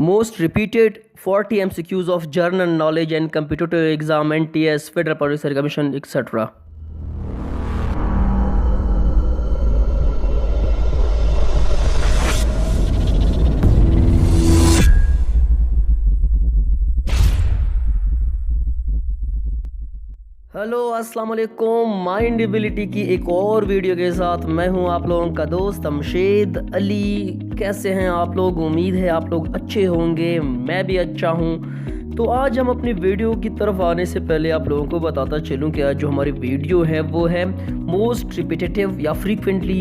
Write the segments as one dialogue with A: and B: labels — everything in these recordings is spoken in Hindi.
A: Most repeated 40 MCQs of general knowledge and competitive exam, NTS, Federal Public Service Commission, etc. Hello अस्सलाम वालेकुम। माइंड एबिलिटी की एक और वीडियो के साथ मैं हूं आप लोगों का दोस्त अमशेद अली। कैसे हैं आप लोग? उम्मीद है आप लोग अच्छे होंगे, मैं भी अच्छा हूं। तो आज हम अपनी वीडियो की तरफ आने से पहले आप लोगों को बताता चलूं कि आज जो हमारी वीडियो है वो है मोस्ट रिपीटेटिव या frequently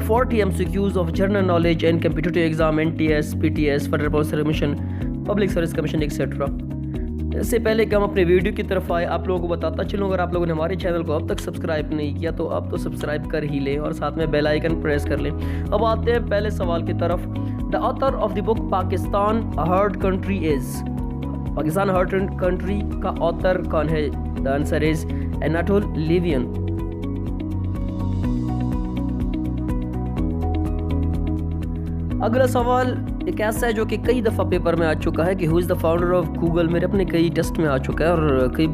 A: 40 MCQs of general knowledge and competitive exam, NTS, PTS, federal public service commission etcetera. इससे पहले कि हम अपने वीडियो की तरफ आए, आप लोगों को बताता चलूँ, अगर आप लोगों ने हमारे चैनल को अब तक सब्सक्राइब नहीं किया तो आप तो सब्सक्राइब कर ही लें और साथ में बेल आइकन प्रेस कर लें। अब आते हैं पहले सवाल की तरफ। The author of the book Pakistan a hard country is. Pakistan hard country का ऑथर कौन है? The answer is Anatol Lieven. अगला सवाल एक ऐसा है जो कि कई दफ़ा पेपर में आ चुका है कि who is the founder of Google. मेरे अपने कई टेस्ट में आ चुका है और कई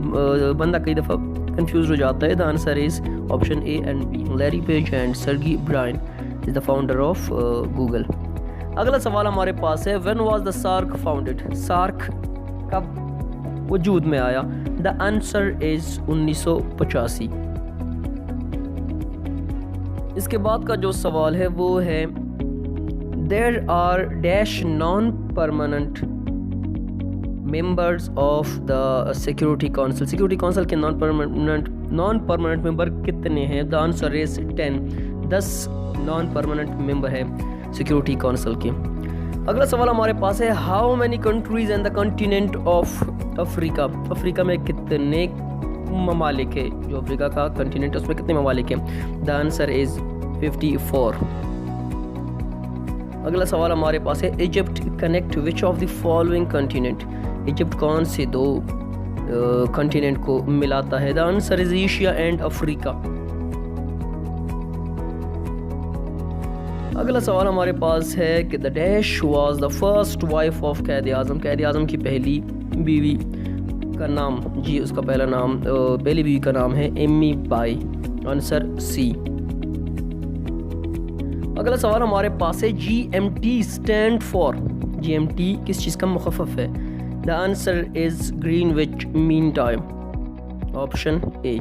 A: बंदा कई दफ़ा कंफ्यूज हो जाता है। The answer is option A and B. Larry Page and Sergey Brin is the founder of Google. अगला सवाल हमारे पास है when was the SAARC founded. SAARC कब वजूद में आया? The answer is 1985। इसके बाद का जो सवाल है वो है There are dash non-permanent members of the Security Council. Security Council के non-permanent member कितने हैं? The answer is 10. 10 non-permanent member है Security Council के। अगला सवाल हमारे पास है How many countries in the continent of Africa? Africa में कितने ममालिक है? जो अफ्रीका का कंटिनेंट है उसमें कितने ममालिक हैं? The answer is 54. अगला सवाल हमारे पास है Egypt connect which of the following continent. Egypt कौन से दो कंटिनेंट को मिलाता है? The answer is Asia and Africa. अगला सवाल हमारे पास है कि the dash was the first wife of कैद आज़म। कैद आज़म की पहली बीवी का नाम, जी उसका पहला नाम, पहली बीवी का नाम है एमी बाई। Answer C. अगला सवाल हमारे पास है GMT स्टैंड फॉर। GMT किस चीज़ का मुखफ़फ़ है? The answer is Greenwich mean time. Option A.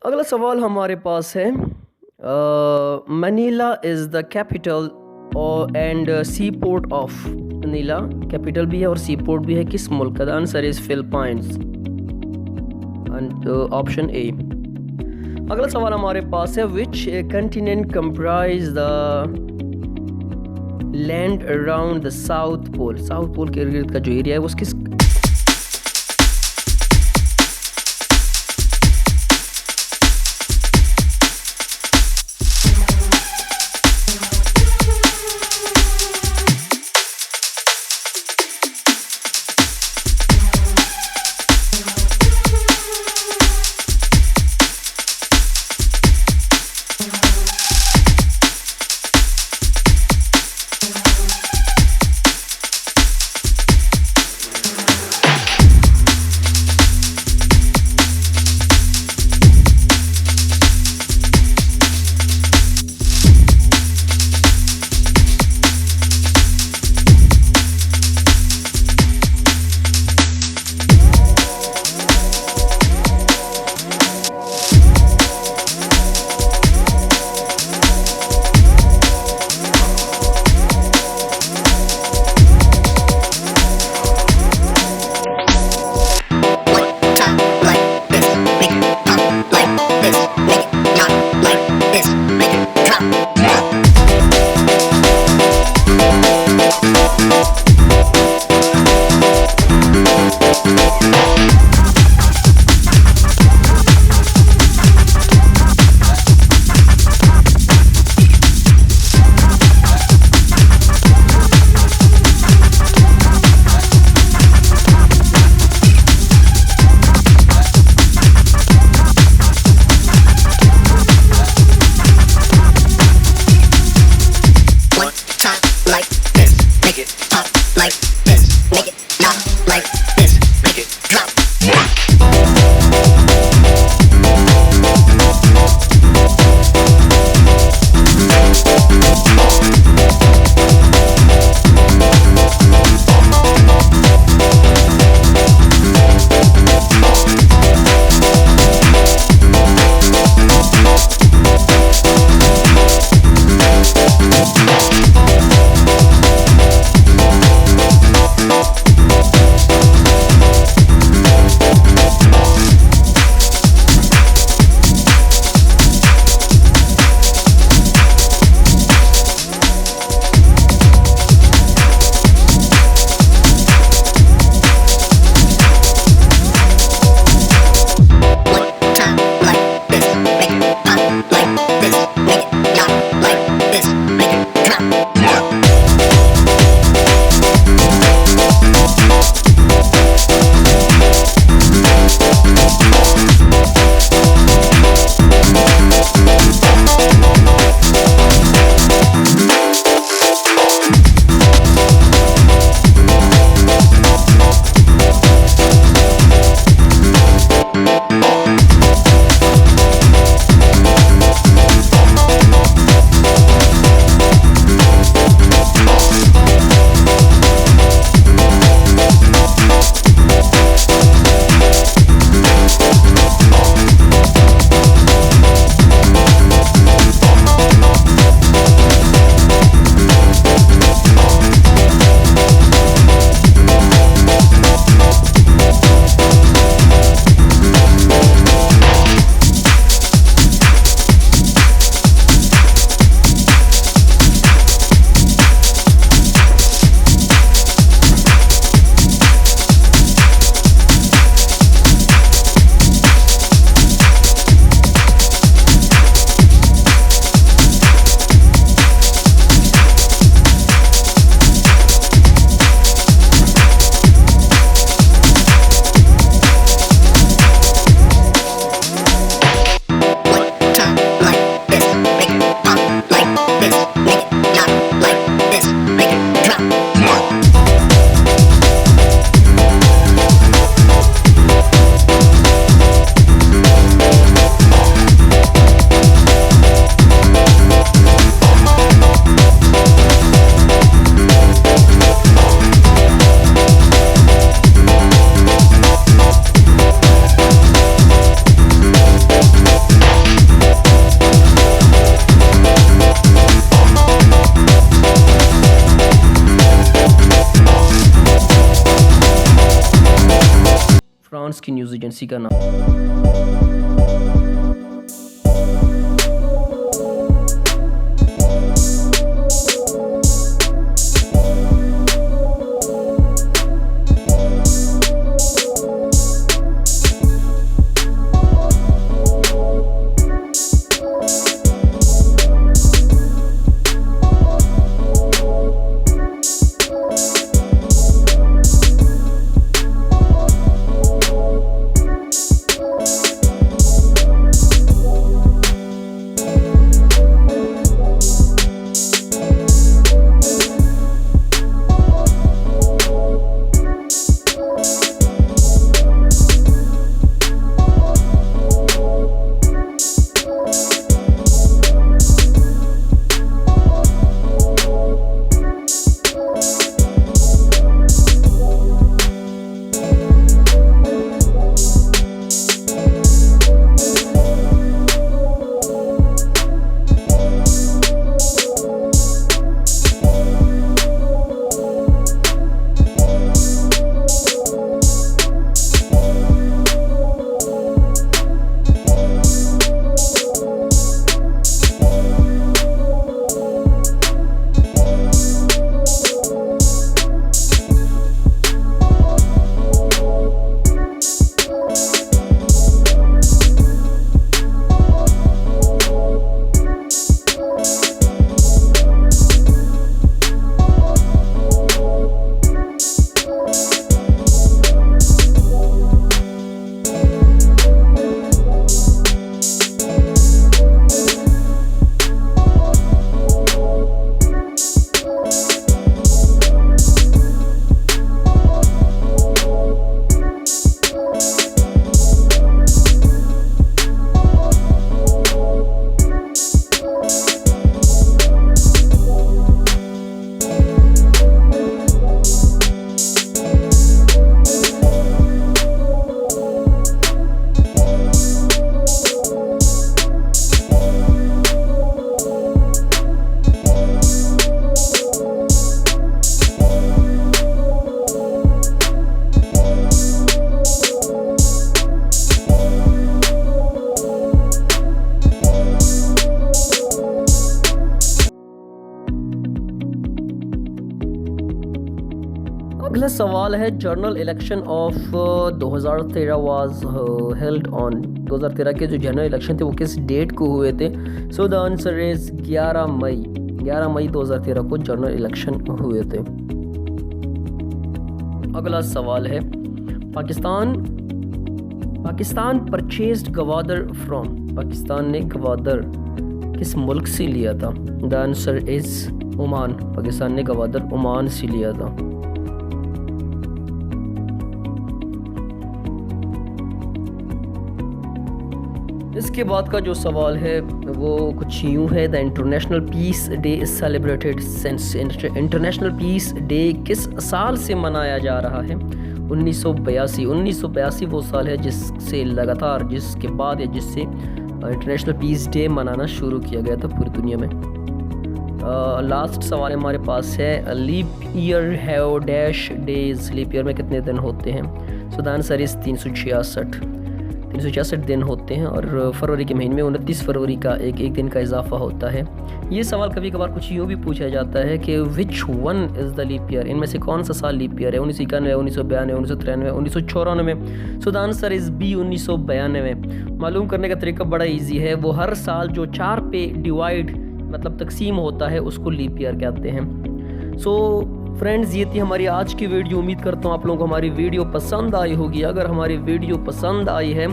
A: अगला सवाल हमारे पास है Manila is the capital and seaport of. Manila capital भी है और सी पोर्ट भी है किस मुल्क का? The answer is Philippines. Option A. अगला सवाल हमारे पास है which continent comprise the land around the south pole. South pole के इर्द गिर्द का जो एरिया है वो किस फ्रांस की न्यूज़ एजेंसी का नाम। अगला सवाल है, general election of 2013 was held on. 2013 के जो जनरल इलेक्शन थे वो किस डेट को हुए थे? सो द आंसर इज 11 मई 2013 को जनरल इलेक्शन हुए थे। अगला सवाल है, पाकिस्तान परचेज्ड गवादर फ्रॉम। पाकिस्तान ने गवादर किस मुल्क से लिया था? The answer is Oman. Pakistan ने गवादर ओमान से लिया था। इसके बाद का जो सवाल है वो कुछ यूँ है, the international peace day is celebrated since. International peace day किस साल से मनाया जा रहा है? 1982 वो साल है जिससे लगातार, जिसके बाद या जिससे इंटरनेशनल पीस डे मनाना शुरू किया गया था पूरी दुनिया में। लास्ट सवाल हमारे पास है, leap year have dash days. Leap year में कितने दिन होते हैं? सो द आंसर इज 366 दिन होते हैं और फरवरी के महीने में 29 फरवरी का एक दिन का इजाफा होता है। ये सवाल कभी कभार कुछ यूँ भी पूछा जाता है कि which one is the leap year, इनमें से कौन सा साल लीप ईयर है? 1991, 1992, 1993, 1994। So the answer is B, 1992। मालूम करने का तरीका बड़ा इजी है, वो हर साल जो 4 पे डिवाइड मतलब तकसीम होता है उसको लीप ईयर कहते हैं। सो फ्रेंड्स, ये थी हमारी आज की वीडियो। उम्मीद करता हूँ आप लोगों को हमारी वीडियो पसंद आई होगी। अगर हमारी वीडियो पसंद आई है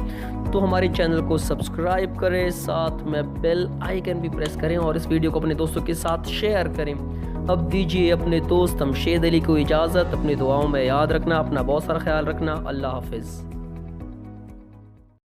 A: तो हमारे चैनल को सब्सक्राइब करें, साथ में बेल आइकन भी प्रेस करें और इस वीडियो को अपने दोस्तों के साथ शेयर करें। अब दीजिए अपने दोस्त हमशेद अली को इजाज़त। अपनी दुआओं में याद रखना, अपना बहुत सारा ख्याल रखना। अल्लाह हाफिज़।